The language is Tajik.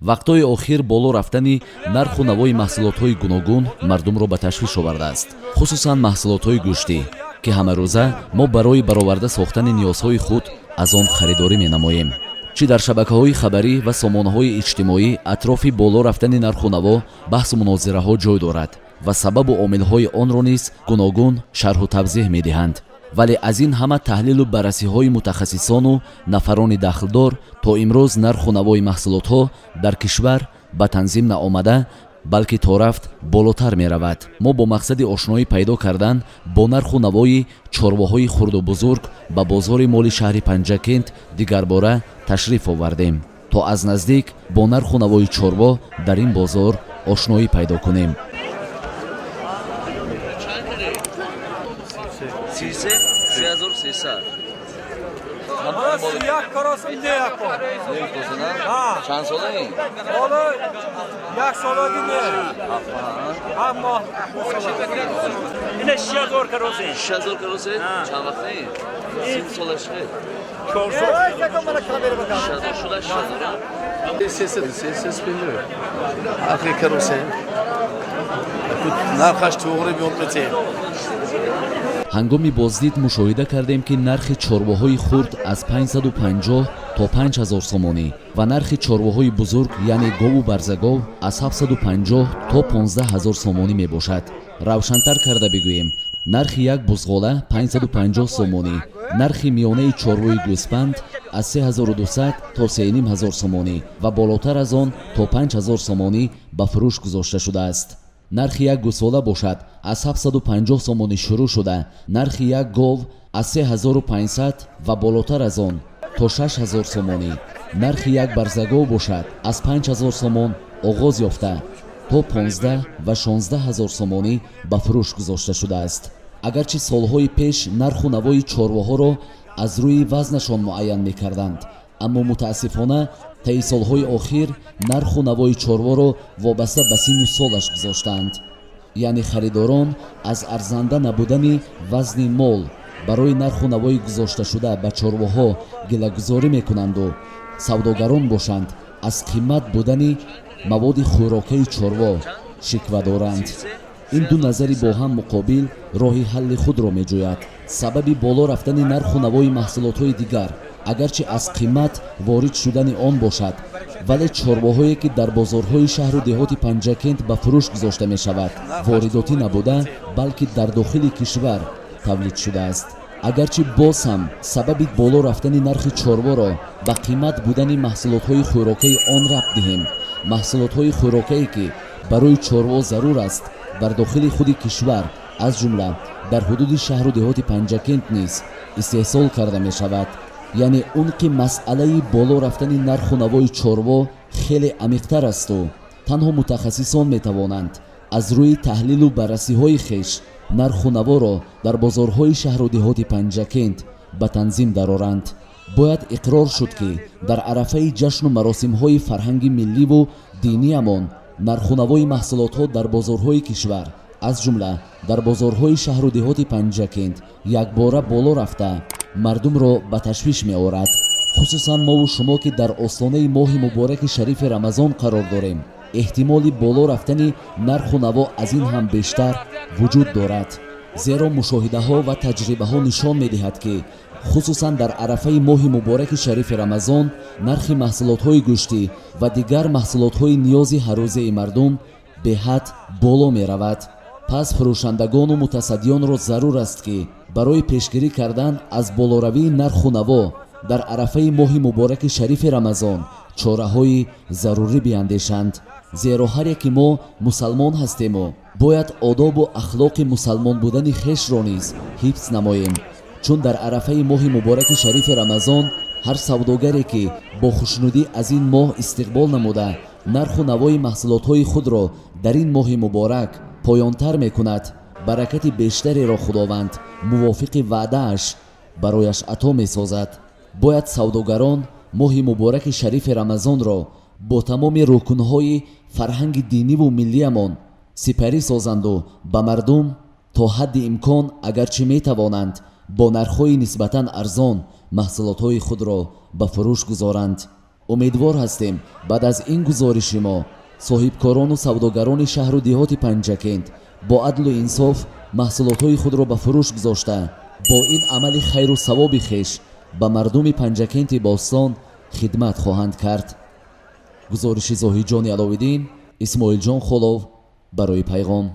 вақтҳои охир боло рафтани нарху навои маҳсулотҳои гуногун мардумро ба ташвиш овардааст, хусусан маҳсулотҳои гӯштӣ ки ҳамарӯза мо барои бароварда сохтани ниёзҳои худ аз он харидорӣ менамоем. чӣ дар шабакаҳои хабарӣ ва сомонаҳои иҷтимоӣ атрофи боло рафтани нарху наво баҳсу мунозираҳо ҷой дорад ва сабабу омилҳои онро низ гуногун шарҳу тавзеҳ медиҳанд. вале аз ин ҳама таҳлилу баррасиҳои мутахассисону нафарони дахлдор то имрӯз нарху навои маҳсулотҳо дар кишвар ба танзим наомада, балки то рафт болотар меравад. мо бо мақсади ошноӣ пайдо кардан бо нарху навои чорвоҳои хурду бузург ба бозори моли шаҳри Панҷакент дигарбора ташриф овардем, то аз наздик бо нарху навои чорво дар ин бозор ошноӣ пайдо кунем. چند ساله این؟ یک ساله دیگه اما اینه 6000 کروسه 6000 کروسه؟ چند وقته این؟ 30 سالش خیلی 4 سال 6000 شده 6000 سیسس بینده آخری کروسه نرخش توغری بیون بته ҳангоми боздид мушоҳида кардем ки нархи чорвоҳои хурд аз 550 то 5000 сомонӣ ва нархи чорвоҳои бузург яъне гову барзагов аз 750 то 15000 сомонӣ мебошад. равшантар карда бигӯем, нархи як бузғола 550 сомонӣ, нархи миёнаи чорвои гӯспанд аз 3200 то 3500 сомонӣ ва болотар аз он то 5000 сомонӣ ба фурӯш гузошта шудааст. нархи як гӯсола бошад аз 750 сомонӣ шурӯъ шуда, нархи як гов аз 3500 ва болотар аз он то 6000 сомонӣ, нархи як барзагов бошад аз 5000 сомон оғоз ёфта то 15 ва 16000 сомонӣ ба фурӯш гузошта шудааст. агарчи солҳои пеш нарху навои чорвоҳоро аз рӯи вазнашон муайян мекарданд, аммо мутаассифона таи солҳои охир нарху навои чорворо вобаста ба синну солаш гузоштаанд. яъне харидорон аз арзанда набудани вазни мол барои нарху навои гузошташуда ба чорвоҳо гилагузорӣ мекунанду савдогарон бошанд аз қимат будани маводи хӯрокаи чорво шиква доранд. ин ду назари бо ҳам муқобил роҳи ҳалли худро меҷӯяд. сабаби боло рафтани нарху навои маҳсулотҳои дигар агарчи аз қимат ворид шудани он бошад, вале чорвоҳое ки дар бозорҳои шаҳру деҳоти Панҷакент ба фурӯш гузошта мешавад воридотӣ набуда, балки дар дохили кишвар тавлид шудааст. агарчи боз ҳам сабаби боло рафтани нархи чорворо ба қимат будани маҳсулотҳои хӯрокаи он рабт диҳем, маҳсулотҳои хӯрокае ки барои чорво зарур аст дар дохили худи кишвар, аз ҷумла дар ҳудуди шаҳру деҳоти Панҷакент низ истеҳсол карда мешавад. яъне он ки масъалаи боло рафтани нарху навои чорво хеле амиқтар асту танҳо мутахассисон метавонанд аз рӯи таҳлилу баррасиҳои хеш нарху наворо дар бозорҳои шаҳру деҳоти Панҷакент ба танзим дароранд. бояд иқрор шуд ки дар арафаи ҷашну маросимҳои фарҳанги милливу диниямон нарху навои маҳсулотҳо дар бозорҳои кишвар, аз ҷумла дар бозорҳои шаҳру деҳоти Панҷакент якбора боло рафта мардумро ба ташвиш меорад. хусусан мову шумо ки дар остонаи моҳи мубораки шарифи Рамазон қарор дорем, эҳтимоли боло рафтани нарху наво аз ин ҳам бештар вуҷуд дорад. зеро мушоҳидаҳо ва таҷрибаҳо нишон медиҳад ки хусусан дар арафаи моҳи мубораки шарифи Рамазон нархи маҳсулотҳои гӯштӣ ва дигар маҳсулотҳои ниёзи ҳаррӯзаи мардум беҳад боло меравад. пас фурӯшандагону мутасаддиёнро зарур аст ки барои пешгирӣ кардан аз болоравии нарху наво дар арафаи моҳи мубораки шарифи Рамазон чораҳои зарурӣ биандешанд. зеро ҳар яки мо мусалмон ҳастему бояд одобу ахлоқи мусалмон будани хешро низ ҳифз намоем, чун дар арафаи моҳи мубораки шарифи Рамазон ҳар савдогаре ки бо хушнудӣ аз ин моҳ истиқбол намуда нарху навои маҳсулотҳои худро дар ин моҳи муборак поёнтар мекунад, баракати бештареро худованд мувофиқи ваъдааш барояш ато месозад. бояд савдогарон моҳи мубораки шарифи Рамазонро бо тамоми рукнҳои фарҳанги диниву миллиямон сипарӣ созанду ба мардум то ҳадди имкон агарчи метавонанд бо нархҳои нисбатан арзон маҳсулотҳои худро ба фурӯш гузоранд. умедвор ҳастем баъд аз ин гузориши мо соҳибкорону савдогарони шаҳру диҳоти Панҷакент бо адлу инсоф маҳсулотҳои худро ба фурӯш гузошта бо ин амали хайру савоби хеш ба мардуми Панҷакенти Бостон хидмат хоҳанд кард. гузориши зоҳиҷони Аловиддин, Исмоилҷон Холов барои Пайғом.